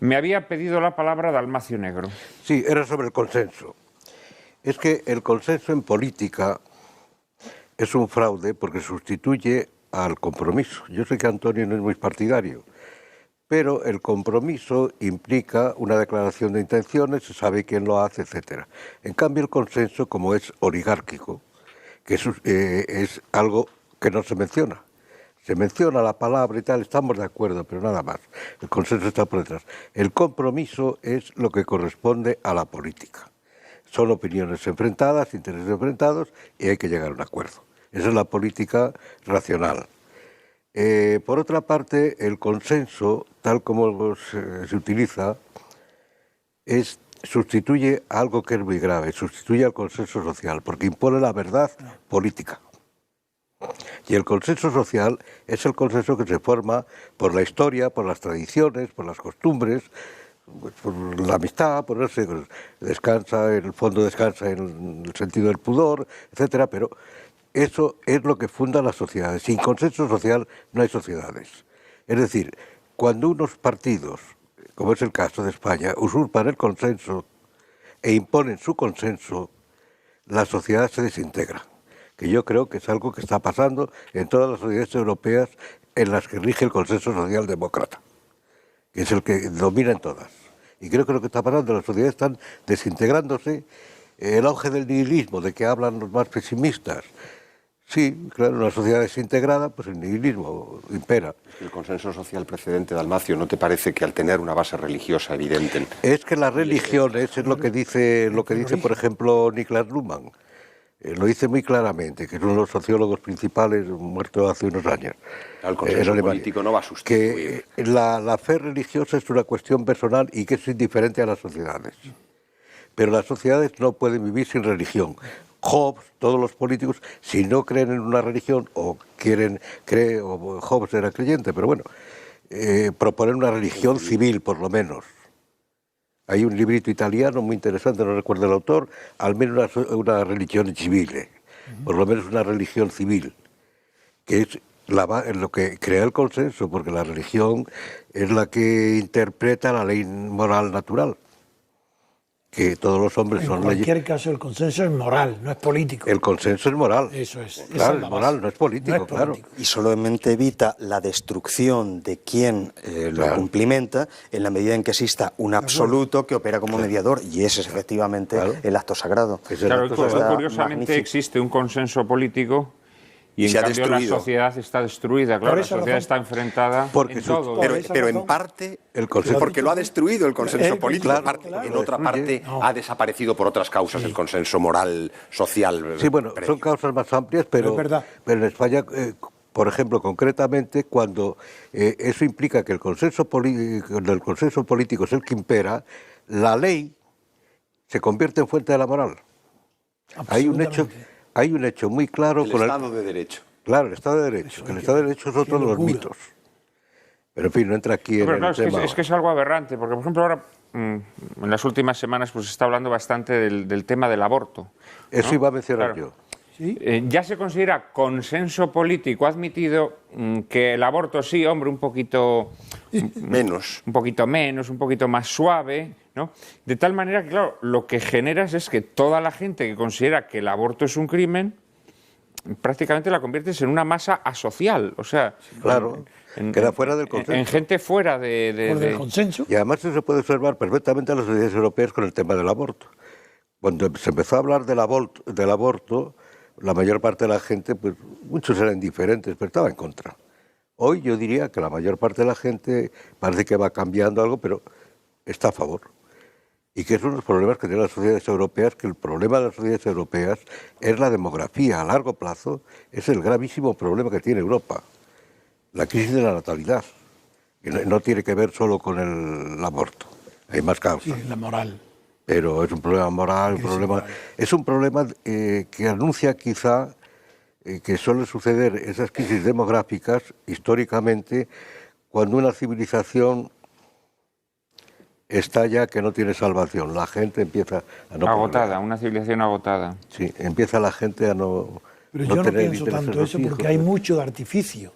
Me había pedido la palabra Dalmacio Negro. Sí, era sobre el consenso. Es que el consenso en política es un fraude porque sustituye al compromiso. Yo sé que Antonio no es muy partidario, pero el compromiso implica una declaración de intenciones, se sabe quién lo hace, etcétera. En cambio, el consenso, como es oligárquico, que es algo que no se menciona. Se menciona la palabra y tal, estamos de acuerdo, pero nada más. El consenso está por detrás. El compromiso es lo que corresponde a la política. Son opiniones enfrentadas, intereses enfrentados y hay que llegar a un acuerdo. Esa es la política racional. Por otra parte, el consenso, tal como se utiliza, sustituye a algo que es muy grave, sustituye al consenso social, porque impone la verdad política. Y el consenso social es el consenso que se forma por la historia, por las tradiciones, por las costumbres, por la amistad, por eso descansa, en el fondo descansa en el sentido del pudor, etcétera, pero eso es lo que funda las sociedades. Sin consenso social no hay sociedades. Es decir, cuando unos partidos, como es el caso de España, usurpan el consenso e imponen su consenso, la sociedad se desintegra. Que yo creo que es algo que está pasando en todas las sociedades europeas en las que rige el consenso socialdemócrata, que es el que domina en todas. Y creo que lo que está pasando, las sociedades están desintegrándose, el auge del nihilismo, de que hablan los más pesimistas. Sí, claro, una sociedad desintegrada, pues el nihilismo impera. El consenso social precedente, Dalmacio, ¿no te parece que al tener una base religiosa evidente? Es que las religiones, es lo que dice por ejemplo, Niklas Luhmann. Lo dice muy claramente, que es uno de los sociólogos principales, muerto hace unos años. El consenso político no va a sustituir. Que la fe religiosa es una cuestión personal y que es indiferente a las sociedades. Pero las sociedades no pueden vivir sin religión. Hobbes, todos los políticos, si no creen en una religión o Hobbes era creyente, pero bueno, proponen una religión civil, por lo menos. Hay un librito italiano muy interesante, no recuerdo el autor, al menos una religión civil, por lo menos una religión civil, que es lo que crea el consenso, porque la religión es la que interpreta la ley moral natural, que todos los hombres son leyes. En cualquier caso, el consenso es moral, no es político. El consenso es moral. Eso es. Claro, es moral, no es político, No es político. claro. Y solamente evita la destrucción de quien lo cumplimenta en la medida en que exista un absoluto que opera como mediador, y ese es efectivamente el acto sagrado. Claro, curiosamente existe un consenso político y en cambio la sociedad está destruida, claro, la sociedad está enfrentada en todo. Pero en parte, porque lo ha destruido el consenso político, en otra parte ha desaparecido por otras causas el consenso moral, social. Sí, bueno, son causas más amplias, pero en España, por ejemplo, concretamente, cuando eso implica que el consenso político es el que impera, la ley se convierte en fuente de la moral. Hay un hecho muy claro con el Estado de Derecho. Claro, el Estado de Derecho. El Estado de Derecho es otro de los mitos. Pero en fin, no entra aquí en el tema. Es que es algo aberrante, porque por ejemplo ahora, en las últimas semanas, pues se está hablando bastante del tema del aborto, ¿no? Eso iba a mencionar yo. ¿Sí? Ya se considera consenso político admitido que el aborto sí, hombre, un poquito menos, un poquito más suave, ¿no? De tal manera que, claro, lo que generas es que toda la gente que considera que el aborto es un crimen, prácticamente la conviertes en una masa asocial, o sea... Claro, queda fuera del consenso. En gente fuera del consenso. Y además eso se puede observar perfectamente en las sociedades europeas con el tema del aborto. Cuando se empezó a hablar del aborto, la mayor parte de la gente, pues muchos eran indiferentes, pero estaba en contra. Hoy yo diría que la mayor parte de la gente parece que va cambiando algo, pero está a favor. Y que es uno de los problemas que tienen las sociedades europeas, que el problema de las sociedades europeas es la demografía. A largo plazo es el gravísimo problema que tiene Europa, la crisis de la natalidad. Y no tiene que ver solo con el aborto, hay más causas. Sí, la moral. Pero es un problema moral, es un problema que anuncia quizá que suele suceder esas crisis demográficas históricamente cuando una civilización está ya que no tiene salvación. La gente empieza a no... Agotada, una civilización agotada. Sí, empieza la gente a no... Pero yo no pienso tanto eso porque hay mucho de artificio.